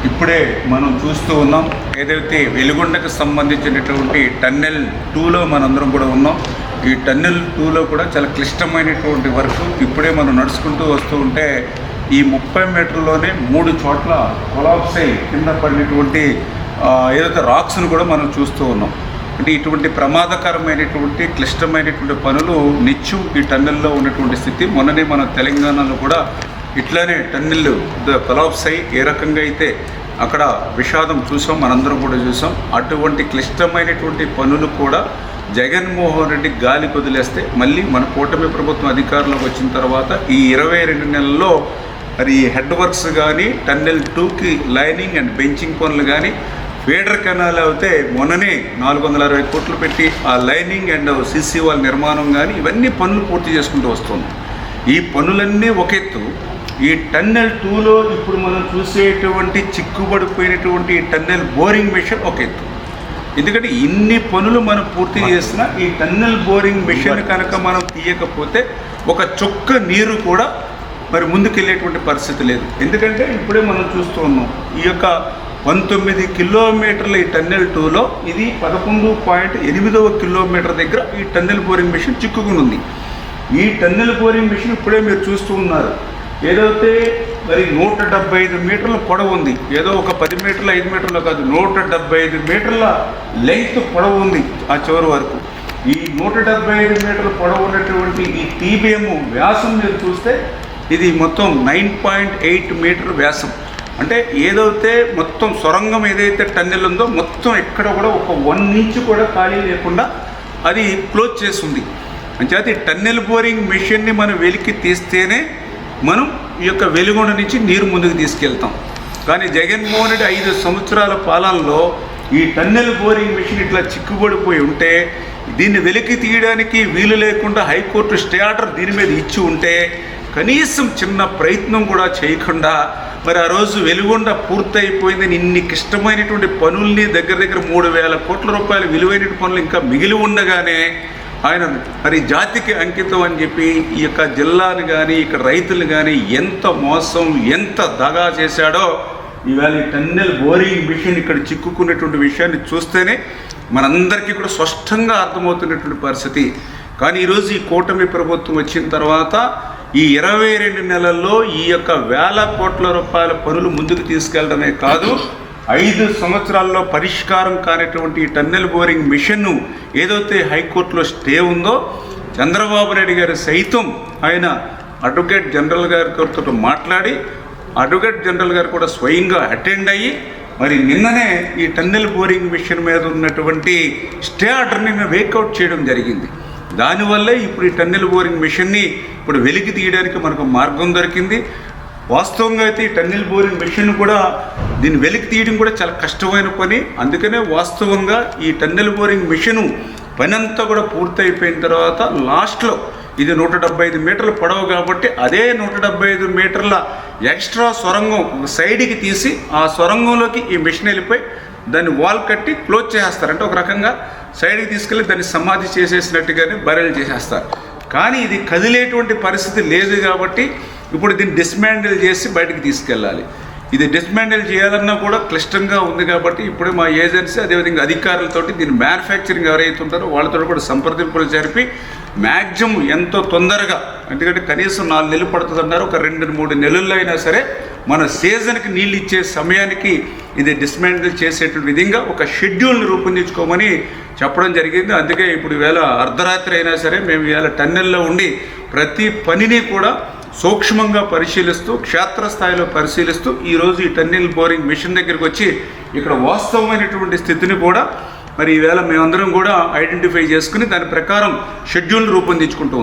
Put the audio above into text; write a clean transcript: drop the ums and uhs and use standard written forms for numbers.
ఇప్పుడే మనం చూస్తూ ఉన్నాం ఏదైతే వెలుగొండకు సంబంధించినటువంటి టన్నెల్ 2లో మనందరం కూడా ఉన్నాం. ఈ టన్నెల్ 2లో కూడా చాలా క్లిష్టమైనటువంటి వర్క్. ఇప్పుడే మనం నడుచుకుంటూ వస్తూ ఉంటే ఈ 30 మీటర్లోనే 3 చోట్ల కొలాప్స్ అయి కింద పడినటువంటి ఏదైతే రాక్స్ను కూడా మనం చూస్తూ ఉన్నాం. అంటే ఇటువంటి ప్రమాదకరమైనటువంటి క్లిష్టమైనటువంటి పనులు నిత్యం ఈ టన్నెల్లో ఉన్నటువంటి స్థితి. మొన్ననే మన తెలంగాణలో కూడా ఇట్లానే టన్నెల్ కొలాప్స్ అయ్యి ఏ రకంగా అయితే అక్కడ విషాదం చూసాం, మనందరం కూడా చూసాం. అటువంటి క్లిష్టమైనటువంటి పనులు కూడా జగన్మోహన్ రెడ్డి గాలి వదిలేస్తే మళ్ళీ మన కూటమి ప్రభుత్వం అధికారంలోకి వచ్చిన తర్వాత ఈ 22 నెలల్లో మరి హెడ్ వర్క్స్ కానీ టన్నెల్ 2కి లైనింగ్ అండ్ బెంచింగ్ పనులు కానీ ఫీడర్ కెనాల్ అయితే మొన్ననే 460 కోట్లు పెట్టి ఆ లైనింగ్ అండ్ సిసి వాల్ నిర్మాణం కానీ ఇవన్నీ పనులు పూర్తి చేసుకుంటూ వస్తుంది. ఈ పనులన్నీ ఒక ఎత్తు. ఈ టన్నెల్ 2లో ఇప్పుడు మనం చూసేటువంటి చిక్కుబడిపోయినటువంటి టన్నెల్ బోరింగ్ మెషిన్ ఒక ఎత్తు. ఎందుకంటే ఇన్ని పనులు మనం పూర్తి చేసినా ఈ టన్నెల్ బోరింగ్ మెషిన్ కనుక మనం తీయకపోతే ఒక చుక్క నీరు కూడా మరి ముందుకెళ్ళేటువంటి పరిస్థితి లేదు. ఎందుకంటే ఇప్పుడే మనం చూస్తూ ఉన్నాం ఈ యొక్క 19 కిలోమీటర్ల ఈ టన్నెల్ 2లో ఇది 11.8వ కిలోమీటర్ దగ్గర ఈ టన్నెల్ బోరింగ్ మెషిన్ చిక్కుకుని ఉంది. ఈ టన్నెల్ బోరింగ్ మెషిన్ ఇప్పుడే మీరు చూస్తూ ఉన్నారు. ఏదైతే మరి 175 మీటర్ల పొడవు ఉంది, ఏదో ఒక 10 మీటర్ల 5 మీటర్లు కాదు, 175 మీటర్ల లెంగ్త్ పొడవు ఉంది ఆ చివరి వరకు. ఈ 175 మీటర్ల పొడవు ఉన్నటువంటి ఈ టీబీఎం వ్యాసం మీరు చూస్తే ఇది మొత్తం 9.8 మీటర్ వ్యాసం. అంటే ఏదైతే మొత్తం సొరంగం ఏదైతే టన్నెల్ ఉందో మొత్తం ఎక్కడ కూడా ఒక 1 ఇంచ్ కూడా ఖాళీ లేకుండా అది క్లోజ్ చేస్తుంది. అంచేత ఈ టన్నెల్ బోరింగ్ మెషిన్ని మనం వెలికి తీస్తేనే మనం ఈ యొక్క వెలుగొండ నుంచి నీరు ముందుకు తీసుకెళ్తాం. కానీ జగన్మోహన్ రెడ్డి 5 సంవత్సరాల పాలనలో ఈ టన్నెల్ బోరింగ్ మెషిన్ ఇట్లా చిక్కుబడిపోయి ఉంటే దీన్ని వెలికి తీయడానికి వీలు లేకుండా హైకోర్టు స్టే ఆర్డర్ దీని మీద ఇచ్చి ఉంటే కనీసం చిన్న ప్రయత్నం కూడా చేయకుండా మరి ఆ రోజు వెలుగొండ పూర్తయిపోయిందని ఇన్ని క్లిష్టమైనటువంటి పనుల్ని దగ్గర 3,000 కోట్ల రూపాయల విలువైన పనులు ఇంకా మిగిలి ఉండగానే ఆయన మరి జాతికి అంకితం అని చెప్పి ఈ యొక్క జిల్లాను కానీ ఇక్కడ రైతులు కానీ ఎంత మోసం ఎంత దగా చేశాడో ఇవాళ ఈ టన్నెల్ బోరింగ్ మిషన్ ఇక్కడ చిక్కుకున్నటువంటి విషయాన్ని చూస్తేనే మనందరికీ కూడా స్పష్టంగా అర్థమవుతున్నటువంటి పరిస్థితి. కానీ ఈరోజు ఈ కూటమి ప్రభుత్వం వచ్చిన తర్వాత ఈ 22 నెలల్లో ఈ యొక్క వేల కోట్ల రూపాయల పనులు ముందుకు తీసుకెళ్లడమే కాదు, 5 సంవత్సరాల్లో పరిష్కారం కానిటువంటి ఈ టన్నెల్ బోరింగ్ మిషన్ను ఏదైతే హైకోర్టులో స్టే ఉందో చంద్రబాబు నాయుడు గారు సైతం ఆయన అడ్వకేట్ జనరల్ గారితో మాట్లాడి అడ్వకేట్ జనరల్ గారు కూడా స్వయంగా అటెండ్ అయ్యి మరి నిన్ననే ఈ టన్నెల్ బోరింగ్ మిషన్ మీద ఉన్నటువంటి స్టే ఆర్డర్ని వేకౌట్ చేయడం జరిగింది. దానివల్లే ఇప్పుడు ఈ టన్నెల్ బోరింగ్ మిషన్ని ఇప్పుడు వెలికి తీయడానికి మనకు మార్గం దొరికింది. వాస్తవంగా అయితే ఈ టన్నెల్ బోరింగ్ మెషిన్ కూడా దీన్ని వెలికి తీయడం కూడా చాలా కష్టమైన పని. అందుకనే వాస్తవంగా ఈ టన్నెల్ బోరింగ్ మెషిన్ పని అంతా కూడా పూర్తయిపోయిన తర్వాత లాస్ట్లో ఇది 175 మీటర్ల పొడవు కాబట్టి అదే 175 మీటర్ల ఎక్స్ట్రా సొరంగం సైడ్కి తీసి ఆ సొరంగంలోకి ఈ మెషిన్ వెళ్ళిపోయి దాన్ని వాల్ కట్టి క్లోజ్ చేసేస్తారు. అంటే ఒక రకంగా సైడ్కి తీసుకెళ్ళి దాన్ని సమాధి చేసేసినట్టుగానే బరెల్ చేసేస్తారు. కానీ ఇది కదిలేటువంటి పరిస్థితి లేదు కాబట్టి ఇప్పుడు దీన్ని డిస్మాండిల్ చేసి బయటకు తీసుకెళ్ళాలి. ఇది డిస్మాండిల్ చేయాలన్నా కూడా క్లిష్టంగా ఉంది కాబట్టి ఇప్పుడే మా ఏజెన్సీ అదేవిధంగా అధికారులతోటి దీన్ని మ్యానుఫ్యాక్చరింగ్ ఎవరైతే ఉంటారో వాళ్ళతో కూడా సంప్రదింపులు జరిపి మ్యాక్సిమం ఎంతో తొందరగా, ఎందుకంటే కనీసం 4 నెలలు పడుతుంది అన్నారు, ఒక 2-3 నెలల్లో అయినా సరే మన సీజన్కి నీళ్ళు ఇచ్చే సమయానికి ఇది డిస్మాండిల్ చేసేటువంటి విధంగా ఒక షెడ్యూల్ని రూపొందించుకోమని చెప్పడం జరిగింది. అందుకే ఇప్పుడు ఈవేళ అర్ధరాత్రి అయినా సరే మేము ఈవేళ టన్నెల్లో ఉండి ప్రతి పనిని కూడా సూక్ష్మంగా పరిశీలిస్తూ క్షేత్రస్థాయిలో పరిశీలిస్తూ ఈరోజు ఈ టన్నెల్ బోరింగ్ మిషన్ దగ్గరికి వచ్చి ఇక్కడ వాస్తవమైనటువంటి స్థితిని కూడా మరి ఈవేళ మేమందరం కూడా ఐడెంటిఫై చేసుకుని దాని ప్రకారం షెడ్యూల్ రూపొందించుకుంటూ